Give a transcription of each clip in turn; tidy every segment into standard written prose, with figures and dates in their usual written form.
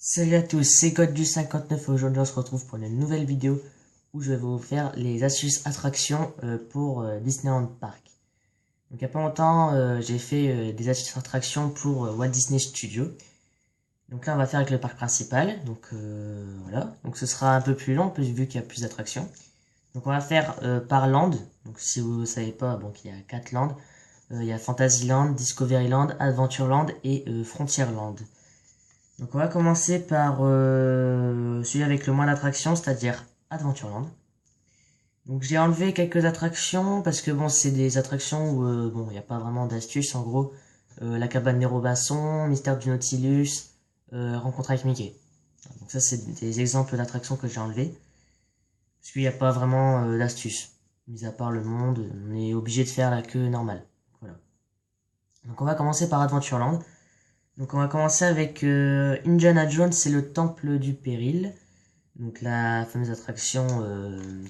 Salut à tous, c'est God du 59 et aujourd'hui on se retrouve pour une nouvelle vidéo où je vais vous faire les astuces attractions pour Disneyland Park. Donc il n'y a pas longtemps j'ai fait des astuces attractions pour Walt Disney Studios. Donc là on va faire avec le parc principal, donc voilà. Donc ce sera un peu plus long vu qu'il y a plus d'attractions. Donc on va faire par land, donc si vous ne savez pas, donc il y a 4 lands. Il y a Fantasyland, Discoveryland, Adventureland et Frontierland. Donc on va commencer par celui avec le moins d'attractions, c'est-à-dire Adventureland. Donc j'ai enlevé quelques attractions parce que bon c'est des attractions où bon il n'y a pas vraiment d'astuces en gros. La cabane des Robinson, Mystère du Nautilus, Rencontre avec Mickey. Donc ça c'est des exemples d'attractions que j'ai enlevés. Parce qu'il n'y a pas vraiment d'astuces. Mis à part le monde, on est obligé de faire la queue normale. Voilà. Donc on va commencer par Adventureland. Donc on va commencer avec Indiana Jones et le Temple du Péril. Donc la fameuse attraction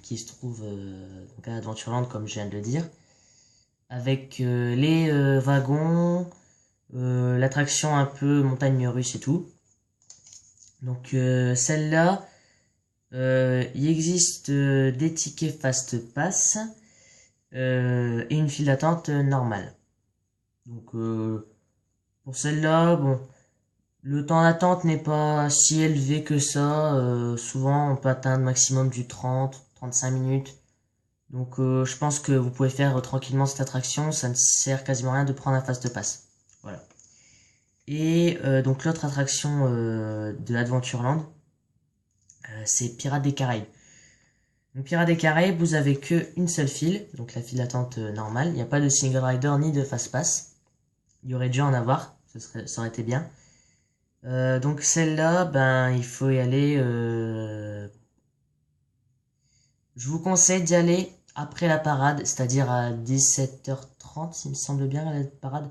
qui se trouve donc à Adventureland comme je viens de le dire. Avec les wagons, l'attraction un peu montagne russe et tout. Donc celle-là, il existe des tickets Fast Pass et une file d'attente normale. Donc pour celle-là, bon, le temps d'attente n'est pas si élevé que ça. Souvent, on peut atteindre maximum du 30-35 minutes. Donc, je pense que vous pouvez faire tranquillement cette attraction. Ça ne sert quasiment à rien de prendre un fast pass. Voilà. Et donc, l'autre attraction de Adventureland, c'est Pirates des Caraïbes. Donc, Pirates des Caraïbes, vous avez que une seule file. Donc, la file d'attente normale. Il n'y a pas de single rider ni de fast pass. Il y aurait dû en avoir. Ça aurait été bien. Donc celle-là, ben il faut y aller. Je vous conseille d'y aller après la parade, c'est-à-dire à 17h30, il me semble bien la parade.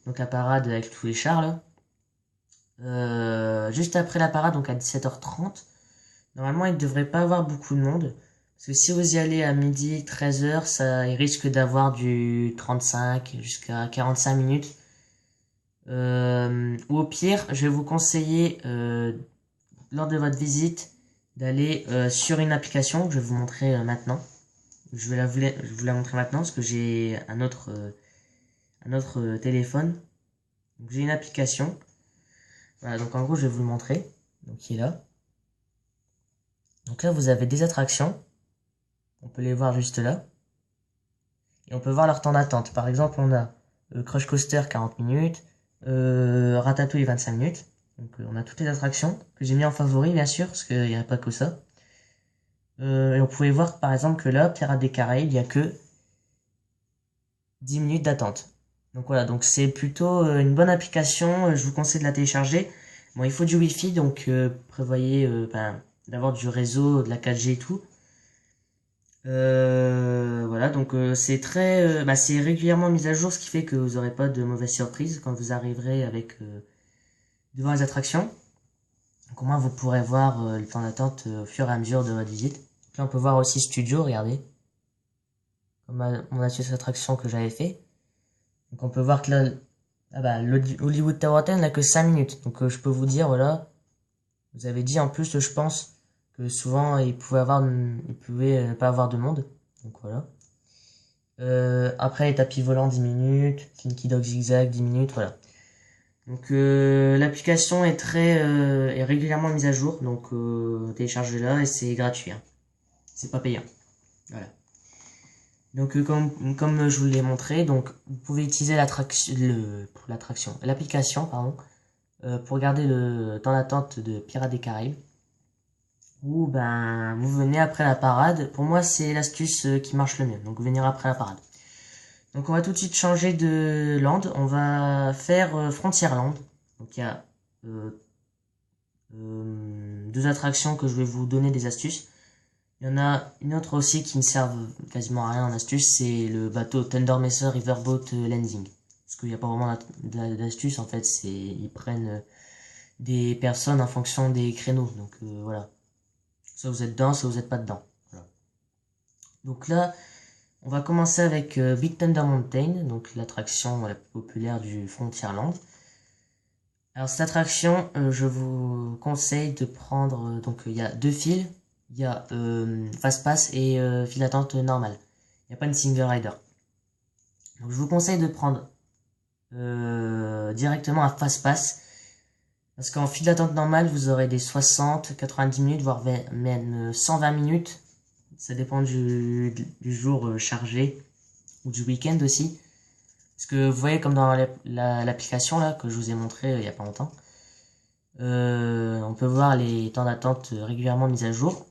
Donc la parade avec tous les chars là. Juste après la parade, donc à 17h30. Normalement, il ne devrait pas avoir beaucoup de monde. Parce que si vous y allez à midi, 13h, ça il risque d'avoir du 35 jusqu'à 45 minutes. Ou au pire, je vais vous conseiller lors de votre visite d'aller sur une application que je vais vous montrer maintenant. Je vous la montrer maintenant parce que j'ai un autre téléphone. Donc j'ai une application. Voilà, donc en gros je vais vous le montrer. Donc qui est là. Donc là vous avez des attractions. On peut les voir juste là. Et on peut voir leur temps d'attente. Par exemple on a Crush Coaster 40 minutes. Ratatouille 25 minutes. Donc on a toutes les attractions que j'ai mis en favori bien sûr parce qu'il n'y a pas que ça. Et on pouvait voir par exemple que là, Pirates des Caraïbes, il n'y a que 10 minutes d'attente. Donc voilà, donc c'est plutôt une bonne application, je vous conseille de la télécharger. Bon, il faut du Wi-Fi, donc prévoyez d'avoir du réseau, de la 4G et tout. Voilà, donc c'est c'est régulièrement mis à jour, ce qui fait que vous n'aurez pas de mauvaises surprises quand vous arriverez devant les attractions. Donc au moins vous pourrez voir le temps d'attente au fur et à mesure de votre visite. Donc là on peut voir aussi Studio, regardez. Comme mon astuce attraction que j'avais fait. Donc on peut voir que là, Hollywood Tower Hotel n'a que 5 minutes. Donc je peux vous dire, voilà, vous avez dit en plus, je pense, que souvent il pouvait ne pas avoir de monde. Donc voilà. Après les tapis volants 10 minutes, Kinky Dog Zigzag 10 minutes, voilà. Donc l'application est régulièrement mise à jour, donc téléchargez-la et c'est gratuit, hein. C'est pas payant. Voilà. Donc comme je vous l'ai montré, donc vous pouvez utiliser l'application pardon, pour regarder le temps d'attente de Pirates des Caraïbes. Ou ben vous venez après la parade. Pour moi c'est l'astuce qui marche le mieux. Donc venir après la parade. Donc on va tout de suite changer de land. On va faire Frontierland. Donc il y a deux attractions que je vais vous donner des astuces. Il y en a une autre aussi qui ne sert quasiment à rien en astuce, c'est le bateau Thunder Mesa Riverboat Landing. Parce qu'il n'y a pas vraiment d'astuce en fait, ils prennent des personnes en fonction des créneaux. Donc voilà. Soit vous êtes dedans, soit vous n'êtes pas dedans. Voilà. Donc là, on va commencer avec Big Thunder Mountain, donc l'attraction la plus populaire du Frontierland. Alors cette attraction, je vous conseille de prendre, donc il y a deux files, il y a Fast Pass et file d'attente normale. Il n'y a pas de single rider. Donc je vous conseille de prendre directement un Fast Pass, parce qu'en file d'attente normale, vous aurez des 60, 90 minutes, voire même 120 minutes. Ça dépend du jour chargé, ou du week-end aussi. Parce que vous voyez, comme dans l'application là que je vous ai montré il y a pas longtemps, on peut voir les temps d'attente régulièrement mis à jour.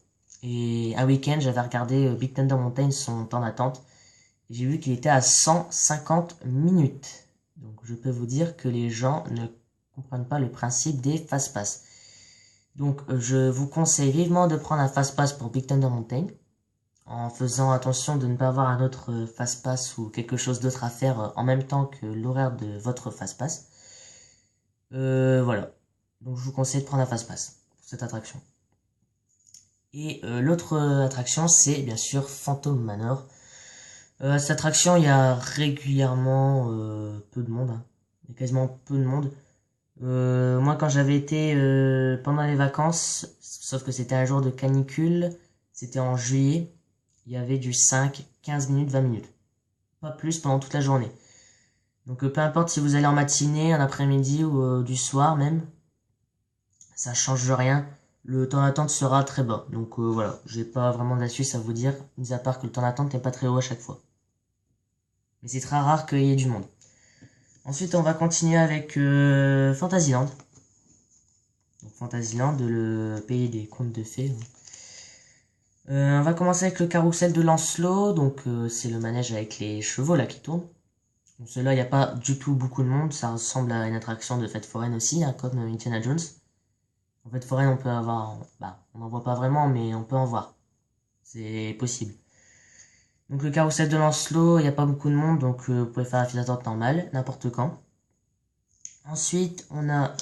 Et un week-end, j'avais regardé Big Thunder Mountain, son temps d'attente. J'ai vu qu'il était à 150 minutes. Donc je peux vous dire que les gens ne comprennent pas le principe des fast pass. Donc je vous conseille vivement de prendre un fast pass pour Big Thunder Mountain, en faisant attention de ne pas avoir un autre fast pass ou quelque chose d'autre à faire en même temps que l'horaire de votre fast pass. Voilà. Donc je vous conseille de prendre un fast pass pour cette attraction. Et l'autre attraction, c'est bien sûr Phantom Manor. Cette attraction, il y a régulièrement peu de monde, hein. Il y a quasiment peu de monde. Moi, quand j'avais été pendant les vacances, sauf que c'était un jour de canicule, c'était en juillet, il y avait du 5, 15 minutes, 20 minutes. Pas plus pendant toute la journée. Donc peu importe si vous allez en matinée, en après-midi ou du soir même, ça change rien. Le temps d'attente sera très bas. Donc voilà, j'ai pas vraiment d'astuce à vous dire, mis à part que le temps d'attente n'est pas très haut à chaque fois. Mais c'est très rare qu'il y ait du monde. Ensuite, on va continuer avec Fantasyland. Donc Fantasyland, le pays des contes de fées. On va commencer avec le carrousel de Lancelot. Donc c'est le manège avec les chevaux là qui tournent. Donc celui-là, il n'y a pas du tout beaucoup de monde. Ça ressemble à une attraction de fête foraine aussi, hein, comme Indiana Jones. En fête foraine, on peut avoir... Bah, on n'en voit pas vraiment, mais on peut en voir. C'est possible. Donc le carrousel de Lancelot, il n'y a pas beaucoup de monde, donc vous pouvez faire la file d'attente normale, n'importe quand. Ensuite, on a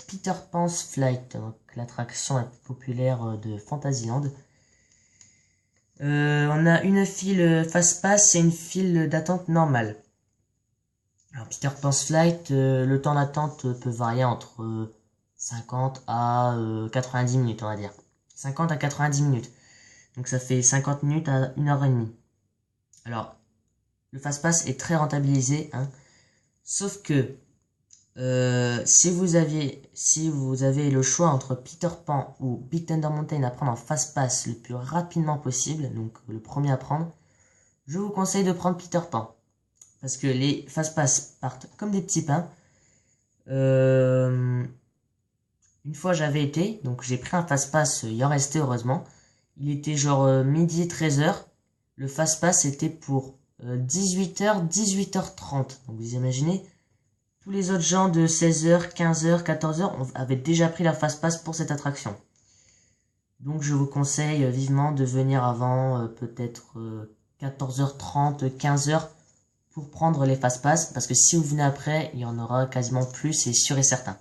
Peter Pan's Flight, donc l'attraction la plus populaire de Fantasyland. On a une file fast pass et une file d'attente normale. Alors Peter Pan's Flight, le temps d'attente peut varier entre 50 à 90 minutes, on va dire. 50 à 90 minutes. Donc ça fait 50 minutes à 1h30. Alors, le fast pass est très rentabilisé, hein. Sauf que si vous avez le choix entre Peter Pan ou Big Thunder Mountain à prendre en fast pass le plus rapidement possible, donc le premier à prendre, je vous conseille de prendre Peter Pan. Parce que les fast pass partent comme des petits pains. Une fois j'avais été, donc j'ai pris un fast pass, il en restait heureusement. Il était genre midi 13h. Le fast pass était pour 18h, 18h30. Donc vous imaginez, tous les autres gens de 16h, 15h, 14h avaient déjà pris leur fast pass pour cette attraction. Donc je vous conseille vivement de venir avant peut-être 14h30, 15h pour prendre les fast pass, parce que si vous venez après, il y en aura quasiment plus, c'est sûr et certain.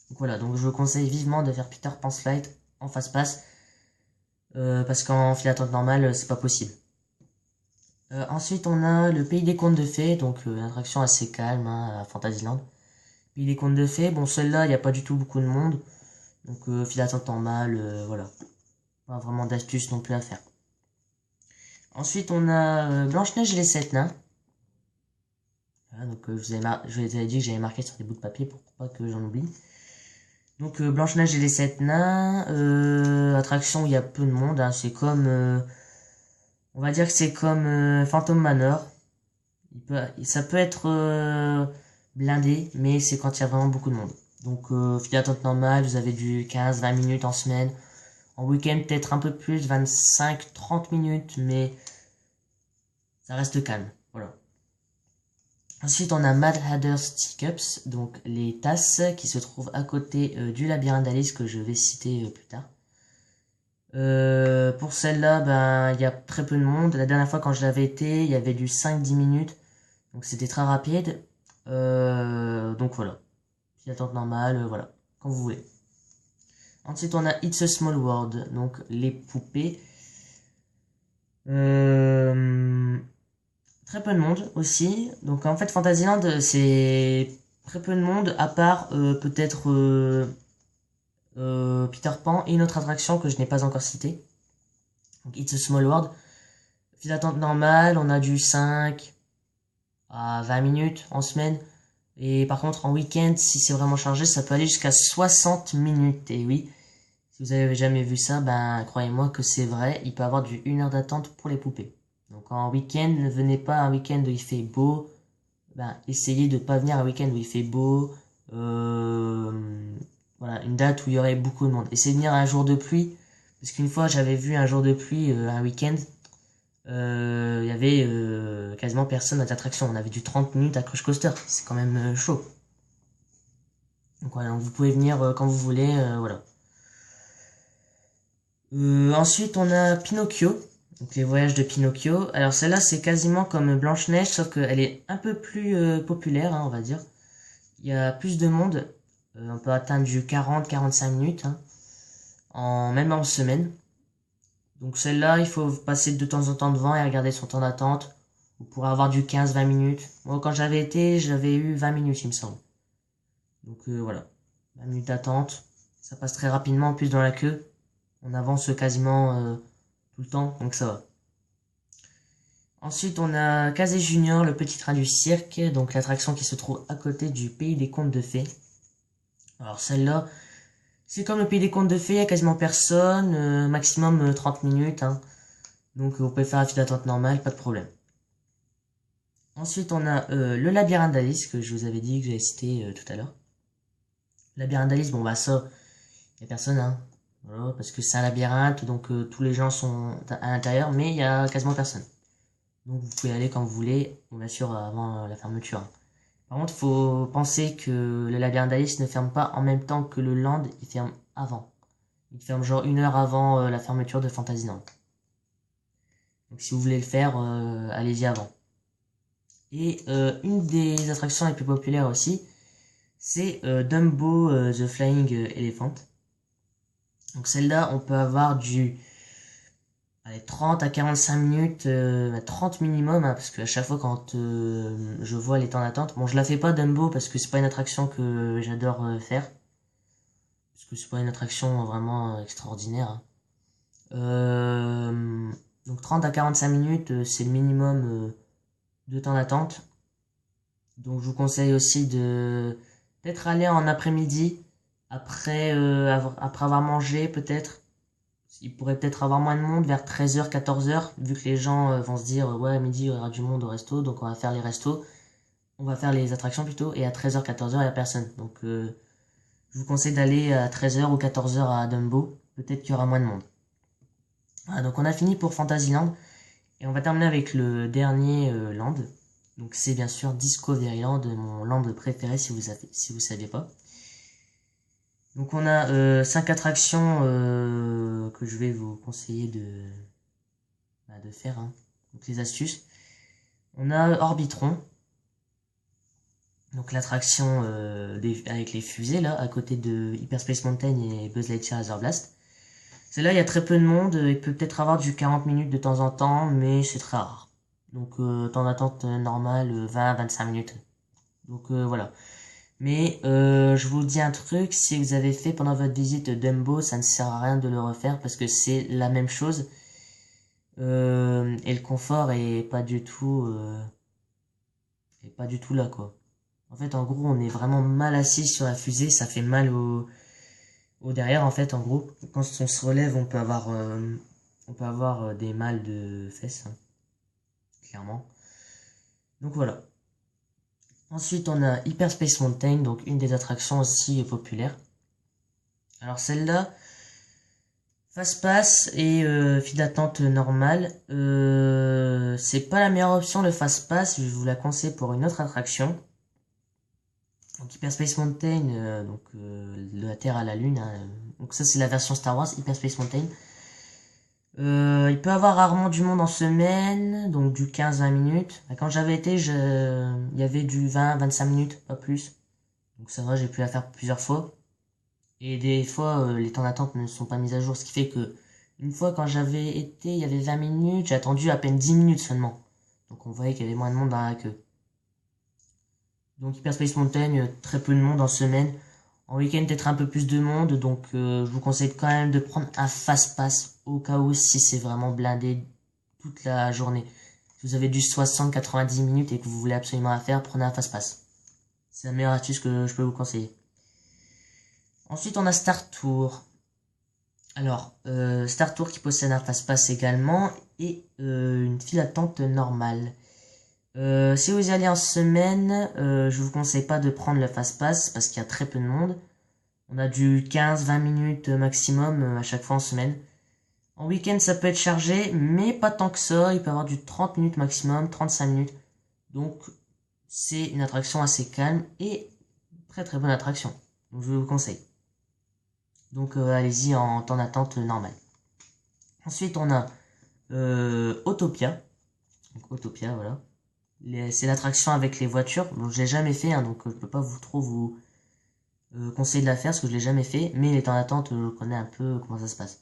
Donc voilà, donc je vous conseille vivement de faire Peter Pan's Flight en fast pass, parce qu'en file d'attente normale, c'est pas possible. Ensuite, on a le Pays des Contes de Fées, donc une attraction assez calme, hein, à Fantasyland. Pays des Contes de Fées, bon, celle-là, il n'y a pas du tout beaucoup de monde, donc file d'attente normale, voilà. Pas vraiment d'astuces non plus à faire. Ensuite, on a Blanche-Neige et les 7 nains. Voilà, donc je vous avais dit que j'avais marqué sur des bouts de papier pour pas que j'en oublie. Donc Blanche-Neige et les 7 nains, attraction où il y a peu de monde, hein, c'est comme... on va dire que c'est comme Phantom Manor. Ça peut être blindé, mais c'est quand il y a vraiment beaucoup de monde. Donc file d'attente normale, vous avez du 15-20 minutes en semaine. En week-end, peut-être un peu plus, 25-30 minutes, mais ça reste calme. Voilà. Ensuite, on a Mad Hatter's Teacups, donc les tasses qui se trouvent à côté du labyrinthe d'Alice que je vais citer plus tard. Pour celle-là, ben, il y a très peu de monde. La dernière fois quand je l'avais été, il y avait du 5-10 minutes, donc c'était très rapide. Donc voilà. File d'attente normale, voilà, quand vous voulez. Ensuite, on a It's a Small World, donc les poupées. Très peu de monde aussi. Donc en fait, Fantasyland, c'est très peu de monde, à part peut-être Peter Pan et une autre attraction que je n'ai pas encore citée. Donc It's a Small World. File d'attente normale, on a du 5 à 20 minutes en semaine. Et par contre, en week-end, si c'est vraiment chargé, ça peut aller jusqu'à 60 minutes. Et oui, si vous avez jamais vu ça, ben croyez-moi que c'est vrai. Il peut y avoir du 1 heure d'attente pour les poupées. Donc en week-end, ne venez pas un week-end où il fait beau. Ben, essayez de pas venir un week-end où il fait beau. Voilà, une date où il y aurait beaucoup de monde. Essayez de venir un jour de pluie. Parce qu'une fois, j'avais vu un jour de pluie, un week-end. Il y avait quasiment personne à l'attraction. On avait du 30 minutes à Crush Coaster. C'est quand même chaud. Donc voilà, donc vous pouvez venir quand vous voulez. Voilà. Ensuite, on a Pinocchio. Donc les voyages de Pinocchio. Alors celle-là, c'est quasiment comme Blanche-Neige, sauf qu'elle est un peu plus populaire, hein, on va dire. Il y a plus de monde. On peut atteindre du 40-45 minutes, hein, même en semaine. Donc celle-là, il faut passer de temps en temps devant et regarder son temps d'attente. Vous pourrez avoir du 15-20 minutes. Moi, quand j'avais été, j'avais eu 20 minutes, il me semble. Donc voilà, 20 minutes d'attente. Ça passe très rapidement, en plus dans la queue. On avance quasiment tout le temps, donc ça va. Ensuite, on a Kazé Junior, le petit train du cirque. Donc l'attraction qui se trouve à côté du Pays des Contes de Fées. Alors celle-là, c'est comme le Pays des Contes de Fées, il n'y a quasiment personne. Maximum 30 minutes, hein. Donc vous pouvez faire la file d'attente normale, pas de problème. Ensuite, on a le labyrinthe d'Alice, que je vous avais dit, que j'avais cité tout à l'heure. Labyrinthe d'Alice, bon bah ça, il n'y a personne, hein. Voilà, parce que c'est un labyrinthe, donc tous les gens sont à l'intérieur, mais il y a quasiment personne. Donc vous pouvez aller quand vous voulez, bien sûr avant la fermeture. Par contre, il faut penser que le labyrinthe d'Alice ne ferme pas en même temps que le Land, il ferme avant. Il ferme genre 1 heure avant la fermeture de Fantasyland. Donc si vous voulez le faire, allez-y avant. Et une des attractions les plus populaires aussi, c'est Dumbo The Flying Elephant. Donc celle-là, on peut avoir du 30 à 45 minutes, 30 minimum, hein, parce qu'à chaque fois quand je vois les temps d'attente, bon je la fais pas Dumbo parce que c'est pas une attraction que j'adore faire, parce que c'est pas une attraction vraiment extraordinaire, hein. Donc 30 à 45 minutes, c'est le minimum de temps d'attente. Donc je vous conseille aussi de peut-être aller en après-midi, après avoir mangé peut-être. Il pourrait peut-être avoir moins de monde vers 13h, 14h, vu que les gens vont se dire ouais à midi il y aura du monde au resto, donc on va faire les restos, on va faire les attractions plutôt, et à 13h, 14h il n'y a personne. Donc je vous conseille d'aller à 13h ou 14h à Dumbo, peut-être qu'il y aura moins de monde. Voilà, donc on a fini pour Fantasyland, et on va terminer avec le dernier land. Donc c'est bien sûr Discoveryland, mon land préféré si vous saviez pas. Donc on a 5 attractions que je vais vous conseiller de faire, hein. Donc les astuces. On a Orbitron. Donc l'attraction avec les fusées là, à côté de Hyperspace Mountain et Buzz Lightyear Laser Blast. Celle-là, il y a très peu de monde. Il peut peut-être avoir du 40 minutes de temps en temps, mais c'est très rare. Donc temps d'attente normal, 20-25 minutes. Donc voilà. Mais je vous dis un truc, si vous avez fait pendant votre visite Dumbo, ça ne sert à rien de le refaire parce que c'est la même chose. Et le confort est pas du tout là quoi. En fait, en gros, on est vraiment mal assis sur la fusée, ça fait mal au derrière en fait. En gros, quand on se relève, on peut avoir des mal de fesses, hein, clairement. Donc voilà. Ensuite, on a Hyperspace Mountain, donc une des attractions aussi populaires. Alors celle-là, Fast-Pass et file d'attente normale. C'est pas la meilleure option le Fast-Pass, je vous la conseille pour une autre attraction. Donc Hyperspace Mountain, de la Terre à la Lune, hein. Donc ça c'est la version Star Wars, Hyperspace Mountain. Il peut avoir rarement du monde en semaine, donc du 15-20 minutes. Quand j'avais été, il y avait du 20-25 minutes, pas plus. Donc ça va, j'ai pu la faire plusieurs fois. Et des fois, les temps d'attente ne sont pas mis à jour, ce qui fait que une fois quand j'avais été, il y avait 20 minutes, j'ai attendu à peine 10 minutes seulement. Donc on voyait qu'il y avait moins de monde dans la queue. Donc Hyper Space Mountain, très peu de monde en semaine. En week-end, peut-être un peu plus de monde. Donc je vous conseille quand même de prendre un Fast Pass au cas où si c'est vraiment blindé toute la journée. Si vous avez du 60-90 minutes et que vous voulez absolument la faire, prenez un Fast Pass. C'est la meilleure astuce que je peux vous conseiller. Ensuite, on a Star Tour. Alors, Star Tour qui possède un Fast Pass également et une file d'attente normale. Si vous y allez en semaine, je vous conseille pas de prendre le Fast Pass parce qu'il y a très peu de monde. On a du 15-20 minutes maximum à chaque fois en semaine. En week-end, ça peut être chargé, mais pas tant que ça. Il peut y avoir du 30 minutes maximum, 35 minutes. Donc, c'est une attraction assez calme et très très bonne attraction. Donc, je vous conseille. Donc, allez-y en temps d'attente normal. Ensuite, on a Autopia. Donc, Autopia, voilà. C'est l'attraction avec les voitures. Bon, je l'ai jamais fait, hein, donc je peux pas vous conseiller de la faire parce que je l'ai jamais fait. Mais les temps d'attente, je connais un peu comment ça se passe.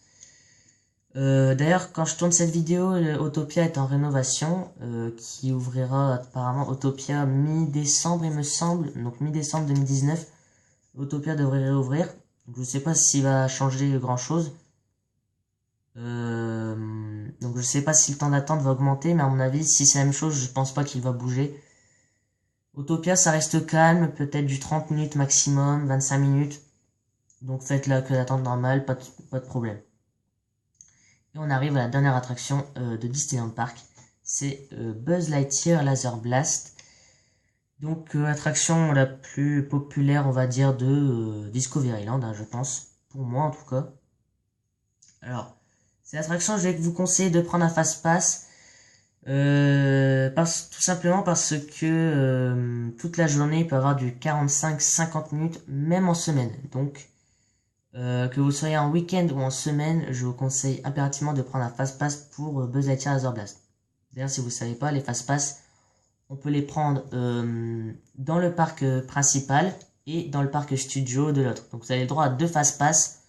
D'ailleurs, quand je tourne cette vidéo, Autopia est en rénovation, qui ouvrira apparemment Autopia mi-décembre, il me semble. Donc mi-décembre 2019, Autopia devrait réouvrir. Donc, je sais pas s'il va changer grand chose. Donc je sais pas si le temps d'attente va augmenter, mais à mon avis, si c'est la même chose, je pense pas qu'il va bouger. Autopia, ça reste calme, peut-être du 30 minutes maximum, 25 minutes. Donc faites la queue d'attente normale, pas de problème. Et on arrive à la dernière attraction de Disneyland Park. C'est Buzz Lightyear Laser Blast. Donc attraction la plus populaire, on va dire, de Discoveryland, hein, je pense. Pour moi en tout cas. Alors, c'est l'attraction, je vais vous conseiller de prendre un Fast Pass. Tout simplement parce que toute la journée, il peut y avoir du 45-50 minutes, même en semaine. Donc, que vous soyez en week-end ou en semaine, je vous conseille impérativement de prendre un Fast Pass pour Buzz Lightyear Laser Blast. D'ailleurs, si vous ne savez pas, les Fast Pass, on peut les prendre dans le parc principal et dans le parc studio de l'autre. Donc, vous avez le droit à 2 Fast Pass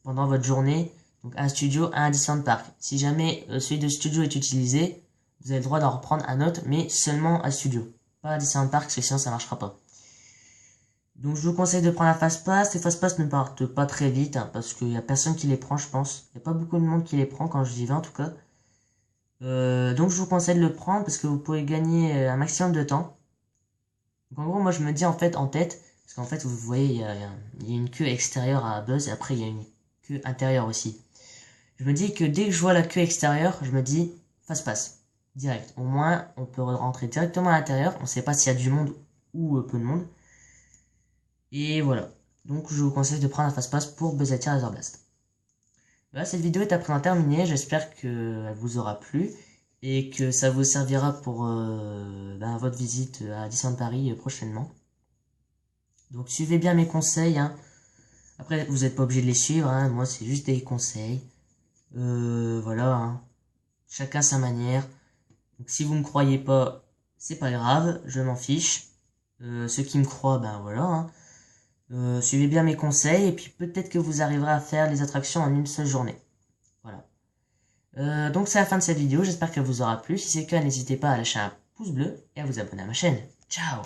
pendant votre journée. Donc un studio, un Disneyland Park. Si jamais celui de studio est utilisé, vous avez le droit d'en reprendre un autre, mais seulement à studio. Pas à Disneyland Park, parce que sinon ça marchera pas. Donc je vous conseille de prendre un Fast Pass. Les Fast Pass ne partent pas très vite, hein, parce qu'il y a personne qui les prend, je pense. Il n'y a pas beaucoup de monde qui les prend quand j'y vais en tout cas. Donc je vous conseille de le prendre parce que vous pouvez gagner un maximum de temps. Donc en gros, moi je me dis en fait en tête, parce qu'en fait vous voyez, il y a une queue extérieure à Buzz, et après il y a une queue intérieure aussi. Je me dis que dès que je vois la queue extérieure, je me dis Fast Pass, direct. Au moins, on peut rentrer directement à l'intérieur. On ne sait pas s'il y a du monde ou peu de monde. Et voilà. Donc, je vous conseille de prendre un Fast Pass pour Buzz Lightyear Laser Blast. Voilà, cette vidéo est à présent terminée. J'espère qu'elle vous aura plu et que ça vous servira pour votre visite à Disneyland Paris prochainement. Donc, suivez bien mes conseils. Hein. Après, vous n'êtes pas obligé de les suivre. Hein. Moi, c'est juste des conseils. Voilà, hein. Chacun sa manière. Donc si vous me croyez pas, c'est pas grave, je m'en fiche. Ceux qui me croient, ben voilà, hein. Suivez bien mes conseils et puis peut-être que vous arriverez à faire les attractions en une seule journée. Voilà. Donc c'est la fin de cette vidéo, j'espère qu'elle vous aura plu. Si c'est le cas, n'hésitez pas à lâcher un pouce bleu et à vous abonner à ma chaîne. Ciao!